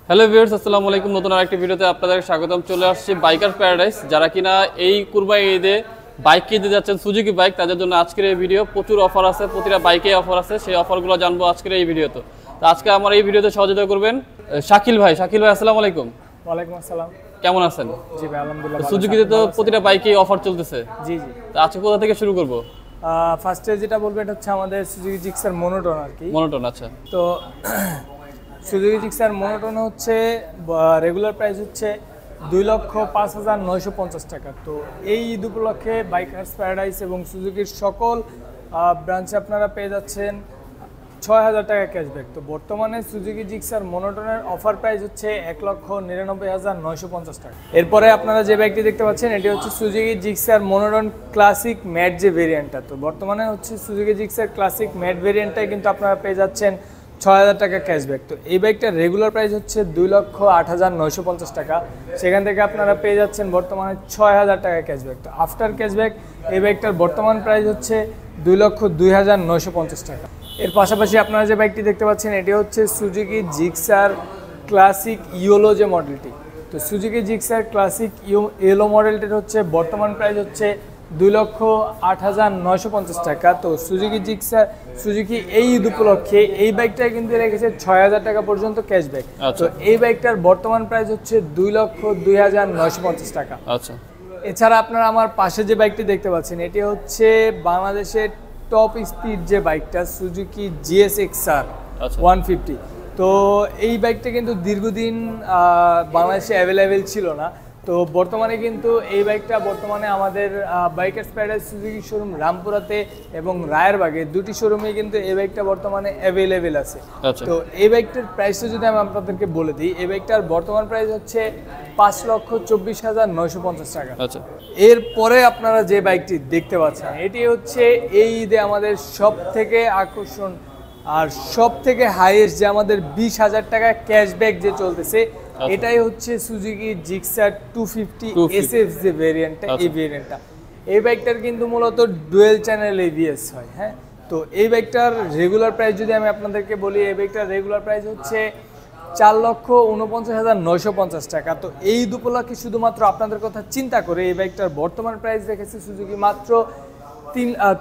Hello viewers, আসসালামু আলাইকুম। নতুন আরেকটি ভিডিওতে আপনাদের স্বাগতম। চলে আসছে বাইকার প্যারাডাইস। যারা কিনা এই কুরবানি ঈদে বাইক কিনতে যাচ্ছেন, সুজুকি বাইক, তাদের জন্য আজকের এই ভিডিও। প্রচুর অফার আছে, প্রতিটা বাইকে অফার আছে। সেই অফারগুলো জানবো আজকের এই ভিডিওতে। তো আজকে আমার এই ভিডিওতে সহযোগিতা করবেন শাকিল ভাই। শাকিল ভাই, আসসালামু আলাইকুম। ওয়ালাইকুম আসসালাম। কেমন আছেন? জি ভাই, আলহামদুলিল্লাহ। সুজুকিতে তো প্রতিটা বাইকে অফার চলতেছে। জি জি। তো আজকে কোথা থেকে শুরু করব? ফার্স্টে যেটা বলবো এটা হচ্ছে আমাদের সুজুকি জিক্সার মনোটন আর কি। মনোটন, আচ্ছা। তো সুজুকি জিক্সার মনোটন হচ্ছে রেগুলার প্রাইস হচ্ছে 2,05,950 টাকা। তো এই ঈদ উপলক্ষে বাইকার্স প্যারাডাইস এবং সুজুকির সকল ব্রাঞ্চে আপনারা পেয়ে যাচ্ছেন 6,000 টাকা ক্যাশব্যাক। তো বর্তমানে সুজুকি জিক্সার মনোটনের অফার প্রাইস হচ্ছে 1,99,950 টাকা। এরপরে আপনারা যে বাইকটি দেখতে পাচ্ছেন এটি হচ্ছে Suzuki Gixxer monotone classic mat যে ভেরিয়েন্টটা। তো বর্তমানে হচ্ছে সুজুকি জিক্সার ক্লাসিক ম্যাট ভেরিয়েন্টটাই কিন্তু আপনারা পেয়ে যাচ্ছেন 6,000 টাকা ক্যাশব্যাক। তো এই বাইকটার রেগুলার প্রাইস হচ্ছে 2,08,950 টাকা। সেখান থেকে আপনারা পেয়ে যাচ্ছেন বর্তমানে 6,000 টাকা ক্যাশব্যাক। তো আফটার ক্যাশব্যাক এই বাইকটার বর্তমান প্রাইস হচ্ছে 2,02,950 টাকা। এর পাশাপাশি আপনারা যে বাইকটি দেখতে পাচ্ছেন এটি হচ্ছে সুজুকি জিক্সার ক্লাসিক ইয়েলো যে মডেলটি। তো সুজুকি জিক্সার ক্লাসিক ইয়েলো মডেলটির হচ্ছে বর্তমান প্রাইস হচ্ছে 2,08,950 টাকা। তো সুজুকি এই ঈদ উপলক্ষে এই বাইকটা কিন্তু রেখেছে 6,000 টাকা পর্যন্ত ক্যাশব্যাক। তো এই বাইকটার বর্তমান প্রাইস হচ্ছে 2,02,950 টাকা। আচ্ছা। এছাড়া আপনারা আমার পাশে যে বাইকটি দেখতে পাচ্ছেন এটি হচ্ছে বাংলাদেশের টপ স্পিড যে বাইকটা সুজুকি GSX-R 150। তো এই বাইকটা কিন্তু দীর্ঘদিন বাংলাদেশে অ্যাভেলেবেল ছিল না। তো বর্তমানে কিন্তু এই বাইকটা বর্তমানে আমাদের বাইকার্স প্যারাডাইস সুজুকি শোরুম রামপুরাতে এবং রায়েরবাগে দুটি শোরুমে কিন্তু এই বাইকটা বর্তমানে অ্যাভেলেবেল আছে। তো এই বাইকটার প্রাইসটা যদি আমি আপনাদেরকে বলে দিই, এই বাইকটার বর্তমান প্রাইস হচ্ছে 5,24,950 টাকা। আচ্ছা। এরপরে আপনারা যে বাইকটি দেখতে পাচ্ছেন এটি হচ্ছে এই ঈদে আমাদের সব থেকে আকর্ষণ আর সব থেকে হাইয়েস্ট যে আমাদের 20,000 টাকা ক্যাশব্যাক যে চলতেছে, এটাই হচ্ছে সুজুকি জিক্সার 250 SF যে ভেরিয়েন্টটা। এই ভেরিয়েন্টটা এই বাইকটার কিন্তু মূলত ডুয়েল চ্যানেল ABS হয়। হ্যাঁ, তো এই বাইকটার রেগুলার প্রাইস যদি আমি আপনাদেরকে বলি, এই বাইকটার রেগুলার প্রাইস হচ্ছে 4,49,950 টাকা। তো এই উপলক্ষে শুধুমাত্র আপনাদের কথা চিন্তা করে এই বাইকটার বর্তমান প্রাইস রেখেছে সুজুকি মাত্র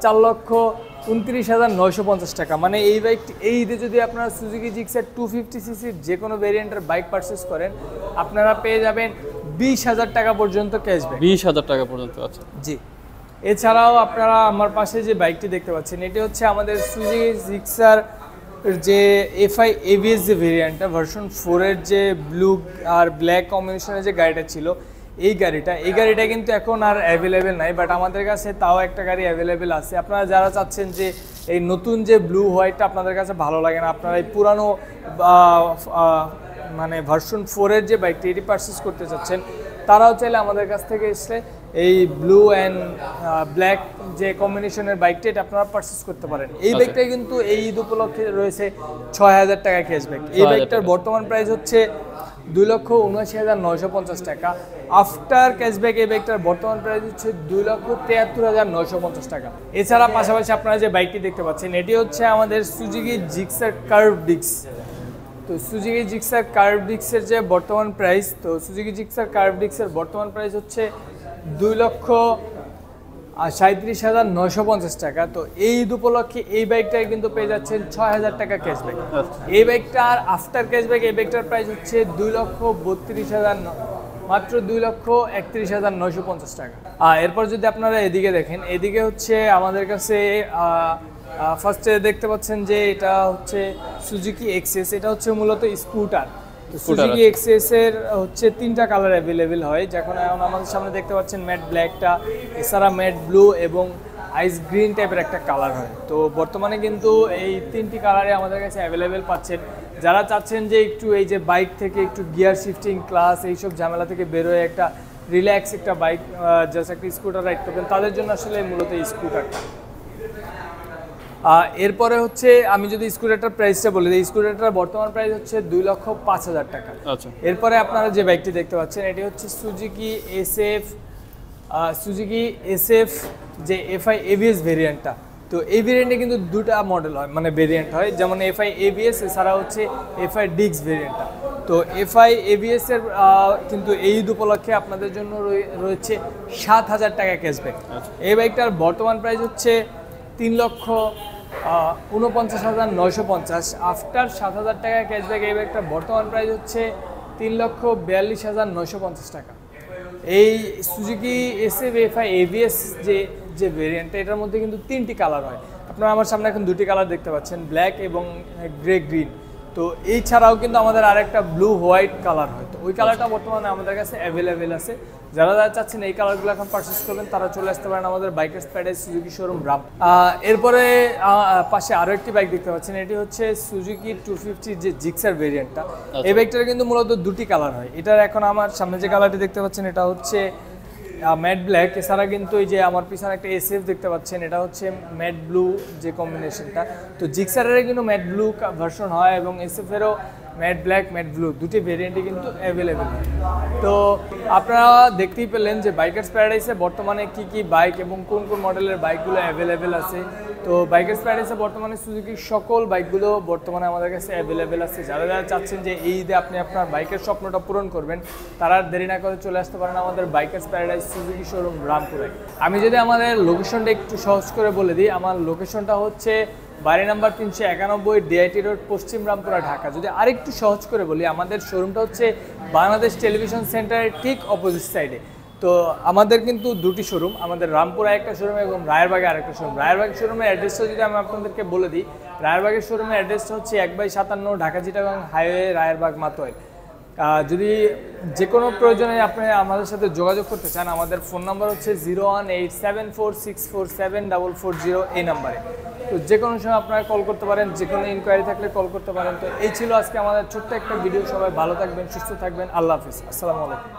4,29,950 টাকা। মানে এই বাইকটি এই ঈদে যদি আপনারা সুজুকি জিক্সার 250cc যে কোনো ভেরিয়েন্টের বাইক পারচেস করেন, আপনারা পেয়ে যাবেন 20,000 টাকা পর্যন্ত ক্যাশব্যাক। 20,000 টাকা পর্যন্ত? আচ্ছা জি। এছাড়াও আপনারা আমার পাশে যে বাইকটি দেখতে পাচ্ছেন এটি হচ্ছে আমাদের সুজুকি জিক্সার যে FI ABS যে ভেরিয়েন্টটা ভার্সন 4 এর যে ব্লু আর ব্ল্যাক কম্বিনেশনের যে গাড়িটা ছিল, এই গাড়িটা কিন্তু এখন আর অ্যাভেলেবেল নাই, বাট আমাদের কাছে তাও একটা গাড়ি অ্যাভেলেবেল আছে। আপনারা যারা চাচ্ছেন যে এই নতুন যে ব্লু হোয়াইটটা আপনাদের কাছে ভালো লাগে না, আপনারা এই পুরানো মানে ভার্সন 4 এর যে বাইকটি এটি পারচেস করতে চাচ্ছেন, তারাও চাইলে আমাদের কাছ থেকে এসে এই ব্লু অ্যান্ড ব্ল্যাক যে কম্বিনেশনের বাইকটি এটা আপনারা পারচেস করতে পারেন। এই বাইকটা কিন্তু এই ঈদ উপলক্ষে রয়েছে 6,000 টাকা ক্যাশব্যাক। এই বাইকটার বর্তমান প্রাইস হচ্ছে 2,79,950 টাকা। আফটার ক্যাশব্যাক এই বাইকটার বর্তমান প্রাইস হচ্ছে 2,73,950 টাকা। এছাড়া পাশাপাশি আপনারা যে বাইকটি দেখতে পাচ্ছেন এটি হচ্ছে আমাদের সুজুকি জিক্সার কার্ভ ডিস্ক। তো সুজুকি জিক্সার কার্ভ ডিস্কের যে বর্তমান প্রাইস, তো সুজুকি জিক্সার কার্ভ ডিস্কের বর্তমান প্রাইস হচ্ছে 2,37,950 টাকা। তো এই ঈদ উপলক্ষে এই বাইকটায় কিন্তু পেয়ে যাচ্ছেন 6,000 টাকা ক্যাশব্যাক। এই বাইকটার আফটার ক্যাশব্যাক এই বাইকটার প্রাইস হচ্ছে 2,32,000, মাত্র 2,31,950 টাকা। এরপর যদি আপনারা এদিকে দেখেন, এদিকে হচ্ছে আমাদের কাছে ফার্স্টে দেখতে পাচ্ছেন যে এটা হচ্ছে সুজুকি এক্সএস। এটা হচ্ছে মূলত স্কুটার। সুজুকি এক্সএস এর হচ্ছে 3টা কালার অ্যাভেলেবেল হয়, যখন এখন আমাদের সামনে দেখতে পাচ্ছেন ম্যাট ব্ল্যাকটা, এছাড়া ম্যাট ব্লু এবং আইস গ্রিন টাইপের একটা কালার হয়। তো বর্তমানে কিন্তু এই 3টি কালারে আমাদের কাছে অ্যাভেলেবেল পাচ্ছেন। যারা চাচ্ছেন যে একটু এই যে বাইক থেকে একটু গিয়ার শিফটিং ক্লাস এইসব ঝামেলা থেকে বেরোয় একটা রিল্যাক্স একটা বাইক জাস্ট একটা স্কুটার রাইড করবেন, তাদের জন্য আসলে মূলত এই স্কুটারটা। এরপরে হচ্ছে আমি যদি স্কুটারটার প্রাইসটা বলি, এই স্কুটারটার বর্তমান প্রাইস হচ্ছে 2,05,000 টাকা। আচ্ছা। এরপরে আপনারা যে বাইকটি দেখতে পাচ্ছেন এটি হচ্ছে সুজুকি SF যে FI ABS ভেরিয়েন্টটা। তো এই ভেরিয়েন্টে কিন্তু দুটা মডেল হয়, মানে ভেরিয়েন্ট হয়, যেমন FI ABS এছাড়া হচ্ছে FI ডিস্ক ভেরিয়েন্টটা। তো এফআই এবিএস এর কিন্তু এই ঈদ উপলক্ষে আপনাদের জন্য রয়েছে 7,000 টাকা ক্যাশব্যাক। এই বাইকটার বর্তমান প্রাইস হচ্ছে 3,49,950। আফটার 7,000 টাকা ক্যাশব্যাক এই বাইকটার বর্তমান প্রাইস হচ্ছে 3,42,950 টাকা। এই সুজুকি এসএফ এফআই এবিএস যে ভেরিয়েন্ট, এটার মধ্যে কিন্তু 3টি কালার হয়। আপনারা আমার সামনে এখন 2টি কালার দেখতে পাচ্ছেন, ব্ল্যাক এবং গ্রে গ্রিন। তো এই ছাড়াও কিন্তু আমাদের আরেকটা ব্লু হোয়াইট কালার হয়, তো ওই কালারটা বর্তমানে আমাদের কাছে অ্যাভেলেবেল আছে। যারা চাচ্ছেন এই কালারগুলো এখন পারচেস করবেন তারা চলে আসতে পারেন আমাদের bikers paradise Suzuki showroom Ram. এরপরে পাশে আরও একটি বাইক দেখতে পাচ্ছেন, এটি হচ্ছে সুজুকি 250 যে জিক্সার ভেরিয়েন্টটা। এই বাইকটার কিন্তু মূলত 2টি কালার হয়। এটার এখন আমার সামনে যে কালারটি দেখতে পাচ্ছেন এটা হচ্ছে ম্যাট ব্ল্যাক। এছাড়া কিন্তু এই যে আমার পিছনে একটা এসএফ দেখতে পাচ্ছেন, এটা হচ্ছে ম্যাট ব্লু যে কম্বিনেশনটা। তো জিক্সারের কিন্তু ম্যাট ব্লু ভার্সন হয় এবং এসএফেরও ম্যাট ব্ল্যাক ম্যাট ব্লু দুটি ভেরিয়েন্টই কিন্তু অ্যাভেলেবেল হয়। তো আপনারা দেখতেই পেলেন যে বাইকার্স প্যারাডাইসে বর্তমানে কি কি বাইক এবং কোন কোন মডেলের বাইকগুলো অ্যাভেলেবেল আছে। তো বাইকার্স প্যারাডাইসে বর্তমানে সুজুকির সকল বাইকগুলো বর্তমানে আমাদের কাছে অ্যাভেলেবেল আছে। যারা যারা চাচ্ছেন যে এই ঈদে আপনি আপনার বাইকের স্বপ্নটা পূরণ করবেন তারা দেরি না করে চলে আসতে পারেন আমাদের বাইকার্স প্যারাডাইস সুজুকি শোরুম রামপুরে। আমি যদি আমাদের লোকেশনটা একটু সহজ করে বলে দিই, আমার লোকেশনটা হচ্ছে বাড়ি নাম্বার 391 ডিআইটি রোড, পশ্চিম রামপুরা, ঢাকা। যদি আরেকটু সহজ করে বলি, আমাদের শোরুমটা হচ্ছে বাংলাদেশ টেলিভিশন সেন্টারের ঠিক অপোজিট সাইডে। তো আমাদের কিন্তু 2টি শোরুম, আমাদের রামপুরা একটা শোরুম এবং রায়েরবাগে আরেকটা শোরুম। রায়েরবাগ শোরুমের অ্যাড্রেসটা যদি আমি আপনাদেরকে বলে দিই, রায়েরবাগের শোরুমের অ্যাড্রেসটা হচ্ছে 1/57 ঢাকা চিটাগাং হাইওয়ে, রায়েরবাগ মাতোয়াইল। যদি যে কোনো প্রয়োজনে আপনি আমাদের সাথে যোগাযোগ করতে চান, আমাদের ফোন নাম্বার হচ্ছে 01874644740 এই নাম্বারে। তো যে কোনো সময় আপনারা কল করতে পারেন, যে কোনো ইনকোয়ারি থাকলে কল করতে পারেন। তো এই ছিল আজকে আমাদের ছোট্ট একটা ভিডিও। সবাই ভালো থাকবেন, সুস্থ থাকবেন। আল্লাহ হাফিজ, আসসালামু আলাইকুম।